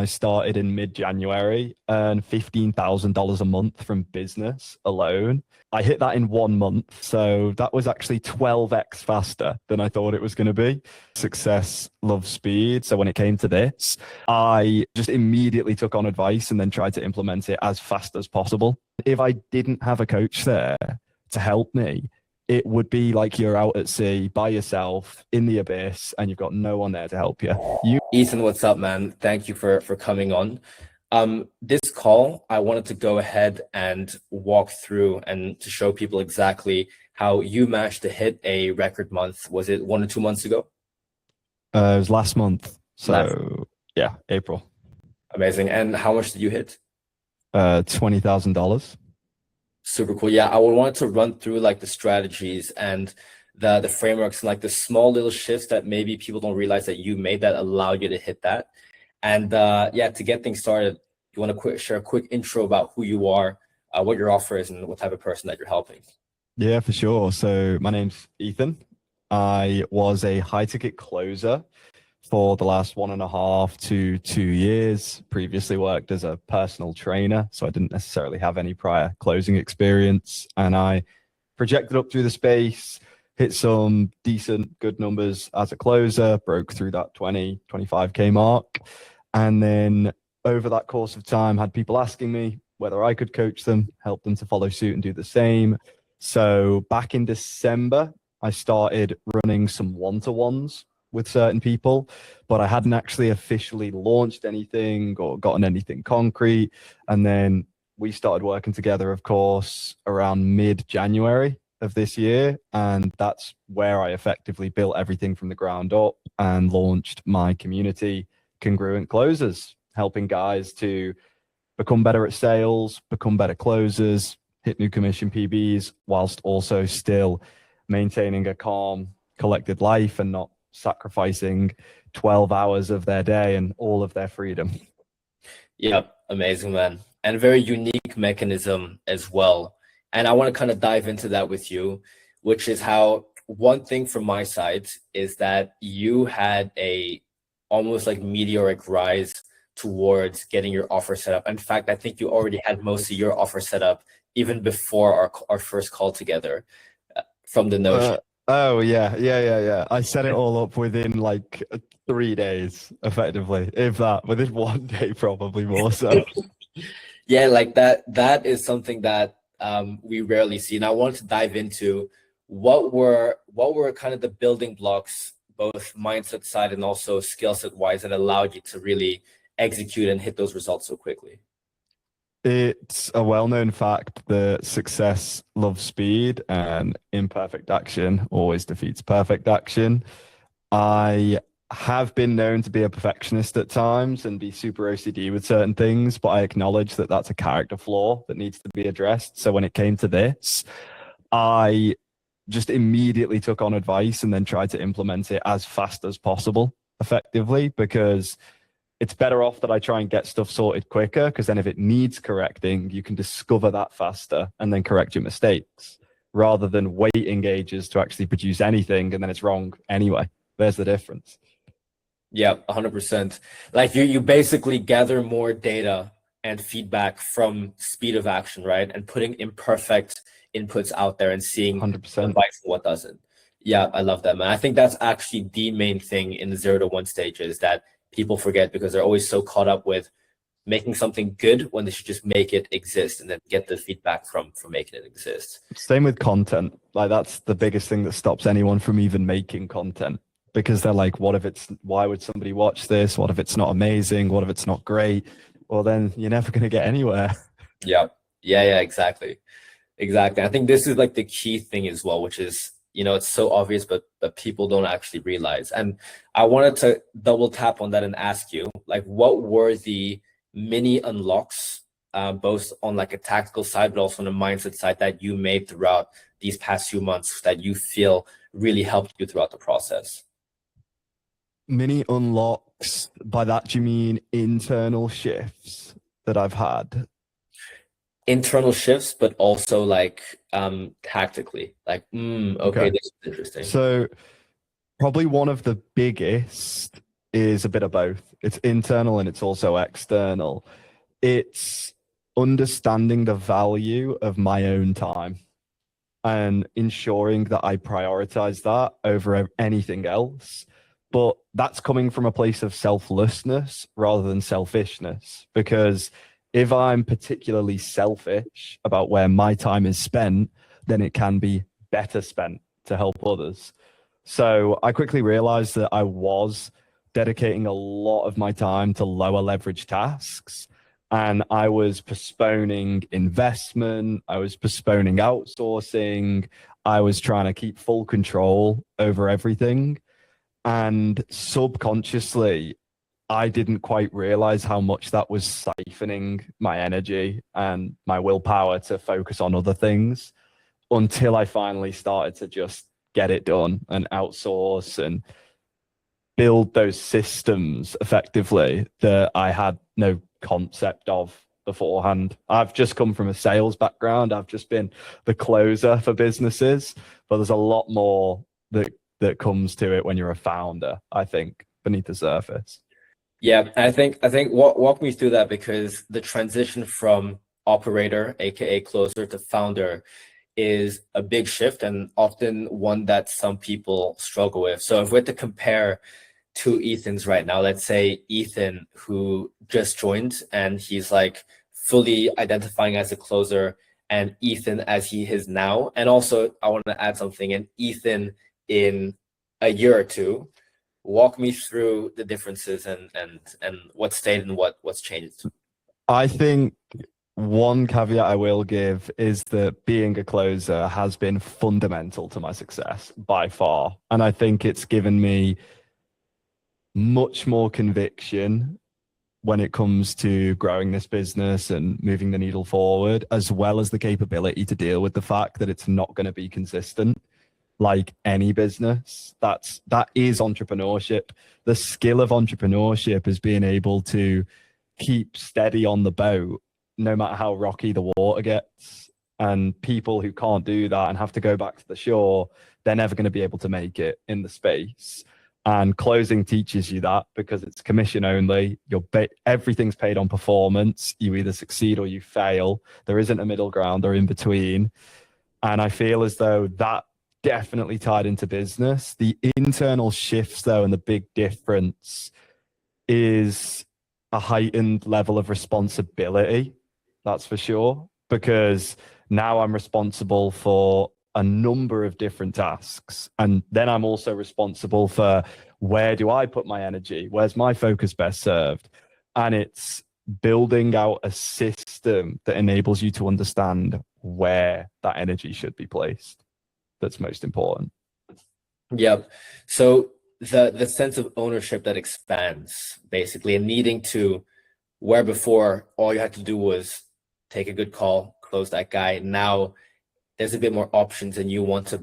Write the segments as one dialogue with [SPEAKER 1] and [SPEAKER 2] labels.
[SPEAKER 1] I started in mid-January, earned $15,000 a month from business alone. I hit that in 1 month. So that was actually 12x faster than I thought it was going to be. Success loves speed. So when it came to this, I just immediately took on advice and then tried to implement it as fast as possible. If I didn't have a coach there to help me, it would be like you're out at sea by yourself in the abyss and you've got no one there to help you.
[SPEAKER 2] Ethan, what's up, man? Thank you for coming on. This call, I wanted to go ahead and walk through and to show people exactly how you managed to hit a record month. Was it 1 or 2 months ago?
[SPEAKER 1] It was last month. So yeah, April.
[SPEAKER 2] Amazing. And how much did you hit?
[SPEAKER 1] $20,000.
[SPEAKER 2] Super cool. Yeah, I wanted to run through like the strategies and the frameworks and like the small little shifts that maybe people don't realize that you made that allow you to hit that. And yeah, to get things started, you want to share a quick intro about who you are, what your offer is, and what type of person that you're helping.
[SPEAKER 1] Yeah, for sure. So my name's Ethan. I was a high ticket closer for the last 1.5 to 2 years. Previously worked as a personal trainer, so I didn't necessarily have any prior closing experience. And I projected up through the space, hit some decent, good numbers as a closer, broke through that 25K mark. And then over that course of time, had people asking me whether I could coach them, help them to follow suit and do the same. So back in December, I started running some one-to-ones with certain people, but I hadn't actually officially launched anything or gotten anything concrete. And then we started working together, of course, around mid-January of this year. And that's where I effectively built everything from the ground up and launched my community, Congruent Closers, helping guys to become better at sales, become better closers, hit new commission PBs, whilst also still maintaining a calm, collected life and not sacrificing 12 hours of their day and all of their freedom.
[SPEAKER 2] Yep, amazing, man. And a very unique mechanism as well. And I want to kind of dive into that with you, which is how one thing from my side is that you had a almost like meteoric rise towards getting your offer set up. In fact, I think you already had most of your offer set up even before our first call together from the Notion.
[SPEAKER 1] Oh, yeah. I set it all up within like 3 days, effectively. If that, within 1 day, probably more so.
[SPEAKER 2] Yeah, like that is something that we rarely see. And I wanted to dive into what were kind of the building blocks, both mindset side and also skill set wise, that allowed you to really execute and hit those results so quickly.
[SPEAKER 1] It's a well-known fact that success loves speed and imperfect action always defeats perfect action. I have been known to be a perfectionist at times and be super OCD with certain things, but I acknowledge that that's a character flaw that needs to be addressed. So when it came to this, I just immediately took on advice and then tried to implement it as fast as possible, effectively, because it's better off that I try and get stuff sorted quicker, because then if it needs correcting, you can discover that faster and then correct your mistakes, rather than waiting ages to actually produce anything and then it's wrong anyway. There's the difference.
[SPEAKER 2] Yeah, 100%. Like you basically gather more data and feedback from speed of action, right? And putting imperfect inputs out there and seeing
[SPEAKER 1] 100%.
[SPEAKER 2] what doesn't. Yeah, I love that, man. I think that's actually the main thing in the 0 to 1 stages that people forget, because they're always so caught up with making something good when they should just make it exist and then get the feedback from making it exist.
[SPEAKER 1] Same with content. Like that's the biggest thing that stops anyone from even making content, because they're like, why would somebody watch this? What if it's not amazing? What if it's not great? Well, then you're never going to get anywhere.
[SPEAKER 2] Yeah, exactly. I think this is like the key thing as well, which is, it's so obvious, but people don't actually realize. And I wanted to double tap on that and ask you, like, what were the mini unlocks, both on like a tactical side, but also on a mindset side, that you made throughout these past few months that you feel really helped you throughout the process?
[SPEAKER 1] Mini unlocks, by that do you mean internal shifts that I've had?
[SPEAKER 2] Internal shifts, but also like tactically, like okay, this is interesting.
[SPEAKER 1] So probably one of the biggest is a bit of both. It's internal and it's also external. It's understanding the value of my own time and ensuring that I prioritize that over anything else. But that's coming from a place of selflessness rather than selfishness. Because if I'm particularly selfish about where my time is spent, then it can be better spent to help others. So I quickly realized that I was dedicating a lot of my time to lower leverage tasks. And I was postponing investment. I was postponing outsourcing. I was trying to keep full control over everything. And subconsciously, I didn't quite realize how much that was siphoning my energy and my willpower to focus on other things until I finally started to just get it done and outsource and build those systems effectively that I had no concept of beforehand. I've just come from a sales background. I've just been the closer for businesses, but there's a lot more that comes to it when you're a founder, I think, beneath the surface.
[SPEAKER 2] Yeah, I think walk me through that, because the transition from operator, aka closer, to founder is a big shift and often one that some people struggle with. So if we're to compare two Ethans right now, let's say Ethan who just joined and he's like fully identifying as a closer, and Ethan as he is now, and also I want to add something, and Ethan in a year or two. Walk me through the differences and what stayed and what's changed.
[SPEAKER 1] I think one caveat I will give is that being a closer has been fundamental to my success by far. And I think it's given me much more conviction when it comes to growing this business and moving the needle forward, as well as the capability to deal with the fact that it's not going to be consistent. Like any business, that is entrepreneurship. The skill of entrepreneurship is being able to keep steady on the boat no matter how rocky the water gets. And people who can't do that and have to go back to the shore, they're never going to be able to make it in the space. And closing teaches you that, because it's commission only. Everything's paid on performance. You either succeed or you fail. There isn't a middle ground or in between. And I feel as though that definitely tied into business. The internal shifts, though, and the big difference is a heightened level of responsibility. That's for sure, because now I'm responsible for a number of different tasks. And then I'm also responsible for where do I put my energy? Where's my focus best served? And it's building out a system that enables you to understand where that energy should be placed. That's most important.
[SPEAKER 2] Yeah. So the sense of ownership that expands, basically, and needing to, where before all you had to do was take a good call, close that guy. Now there's a bit more options, and you want to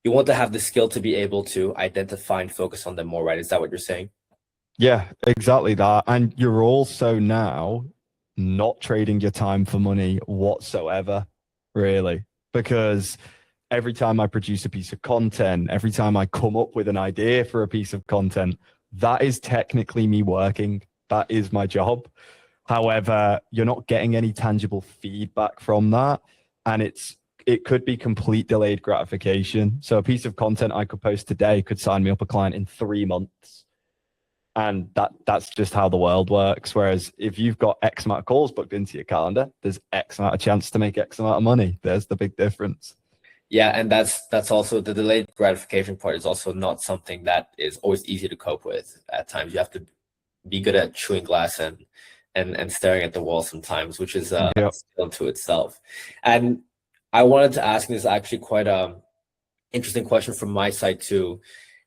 [SPEAKER 2] have the skill to be able to identify and focus on them more, right? Is that what you're saying?
[SPEAKER 1] Yeah, exactly that. And you're also now not trading your time for money whatsoever, really, because every time I produce a piece of content, every time I come up with an idea for a piece of content, that is technically me working. That is my job. However, you're not getting any tangible feedback from that. And it could be complete delayed gratification. So a piece of content I could post today could sign me up a client in 3 months. And that's just how the world works. Whereas if you've got X amount of calls booked into your calendar, there's X amount of chance to make X amount of money. There's the big difference.
[SPEAKER 2] Yeah, and that's also the delayed gratification part is also not something that is always easy to cope with. At times, you have to be good at chewing glass and staring at the wall sometimes, which is a skill to itself. And I wanted to ask, this is actually quite a interesting question from my side too,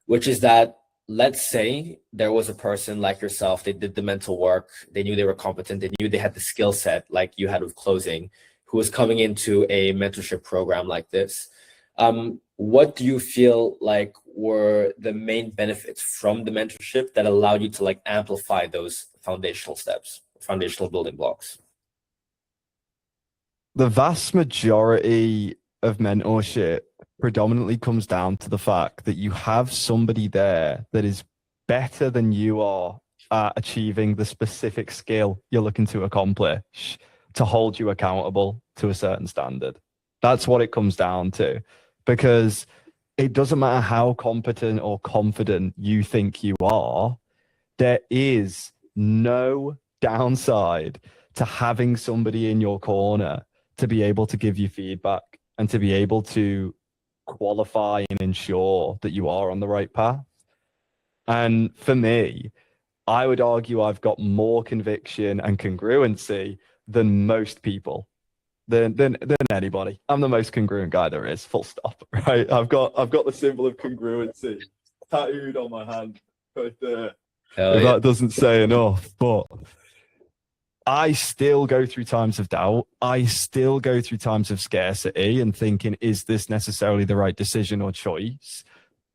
[SPEAKER 2] which is that let's say there was a person like yourself, they did the mental work, they knew they were competent, they knew they had the skill set like you had with closing, who was coming into a mentorship program like this. What do you feel like were the main benefits from the mentorship that allowed you to like amplify those foundational steps, foundational building blocks?
[SPEAKER 1] The vast majority of mentorship predominantly comes down to the fact that you have somebody there that is better than you are at achieving the specific skill you're looking to accomplish to hold you accountable to a certain standard. That's what it comes down to, because it doesn't matter how competent or confident you think you are, there is no downside to having somebody in your corner to be able to give you feedback and to be able to qualify and ensure that you are on the right path. And for me, I would argue I've got more conviction and congruency than most people, than anybody. I'm the most congruent guy there is, full stop. Right? I've got the symbol of congruency tattooed on my hand right there. If that doesn't say enough, but I still go through times of doubt. I still go through times of scarcity and thinking, is this necessarily the right decision or choice?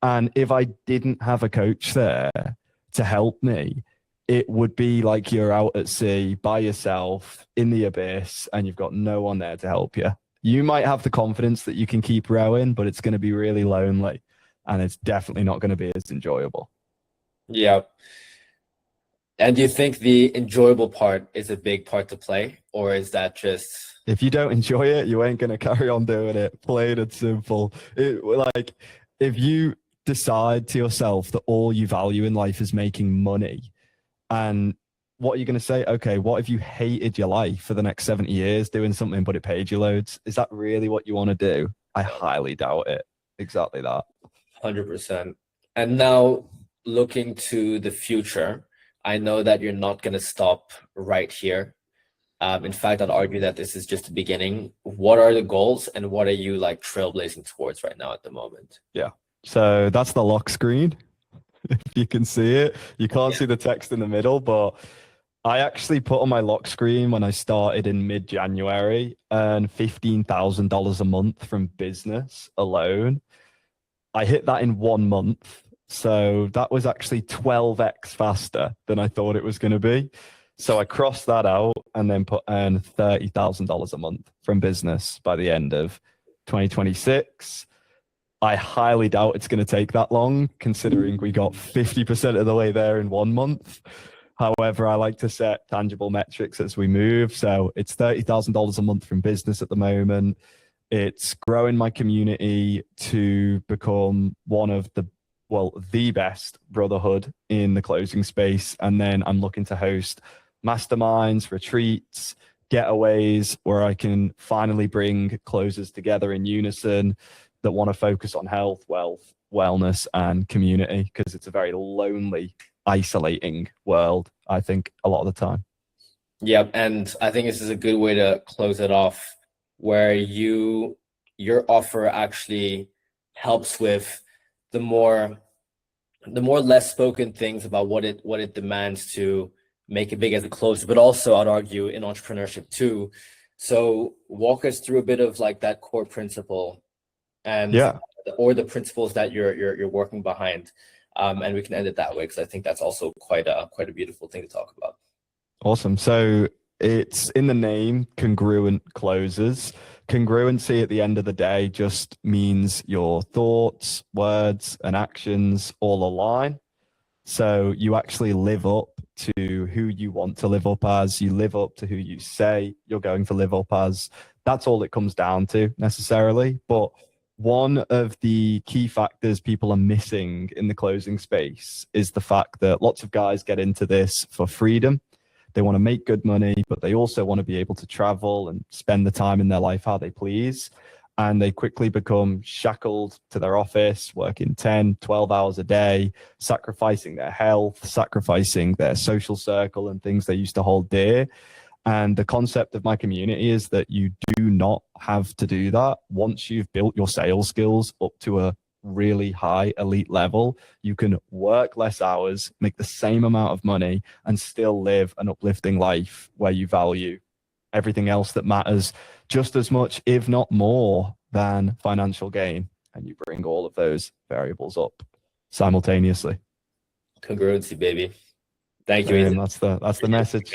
[SPEAKER 1] And if I didn't have a coach there to help me, it would be like you're out at sea by yourself in the abyss and you've got no one there to help you. You might have the confidence that you can keep rowing, but it's going to be really lonely and it's definitely not going to be as enjoyable.
[SPEAKER 2] Yeah. And do you think the enjoyable part is a big part to play, or is that just...
[SPEAKER 1] If you don't enjoy it, you ain't going to carry on doing it. Plain and simple. Like, if you decide to yourself that all you value in life is making money, and what are you going to say? Okay, what if you hated your life for the next 70 years doing something, but it paid you loads? Is that really what you want to do? I highly doubt it. Exactly that.
[SPEAKER 2] 100%. And now looking to the future, I know that you're not going to stop right here. In fact, I'd argue that this is just the beginning. What are the goals and what are you like trailblazing towards right now at the moment?
[SPEAKER 1] Yeah. So that's the lock screen. If you can see it, you can't see the text in the middle, but I actually put on my lock screen when I started in mid-January and $15,000 a month from business alone. I hit that in 1 month. So that was actually 12x faster than I thought it was going to be. So I crossed that out and then earn $30,000 a month from business by the end of 2026. I highly doubt it's going to take that long, considering we got 50% of the way there in 1 month. However, I like to set tangible metrics as we move. So it's $30,000 a month from business at the moment. It's growing my community to become one of the best brotherhood in the closing space. And then I'm looking to host masterminds, retreats, getaways where I can finally bring closers together in unison that want to focus on health, wealth, wellness, and community, because it's a very lonely, isolating world, I think, a lot of the time.
[SPEAKER 2] Yeah, and I think this is a good way to close it off, where your offer actually helps with the more less spoken things about what it demands to make it big as a closer, but also I'd argue in entrepreneurship too. So walk us through a bit of like that core principle and or the principles that you're working behind, and we can end it that way, because I think that's also quite a beautiful thing to talk about.
[SPEAKER 1] Awesome. So it's in the name, congruent closers. Congruency at the end of the day just means your thoughts, words, and actions all align. So you actually live up to who you want to live up as. You live up to who you say you're going to live up as. That's all it comes down to necessarily. But one of the key factors people are missing in the closing space is the fact that lots of guys get into this for freedom. They want to make good money, but they also want to be able to travel and spend the time in their life how they please. And they quickly become shackled to their office, working 10, 12 hours a day, sacrificing their health, sacrificing their social circle and things they used to hold dear. And the concept of my community is that you do not have to do that. Once you've built your sales skills up to a really high elite level, you can work less hours, make the same amount of money, and still live an uplifting life where you value everything else that matters just as much, if not more, than financial gain. And you bring all of those variables up simultaneously.
[SPEAKER 2] Congruency, baby. Thank you, Ethan.
[SPEAKER 1] That's the message.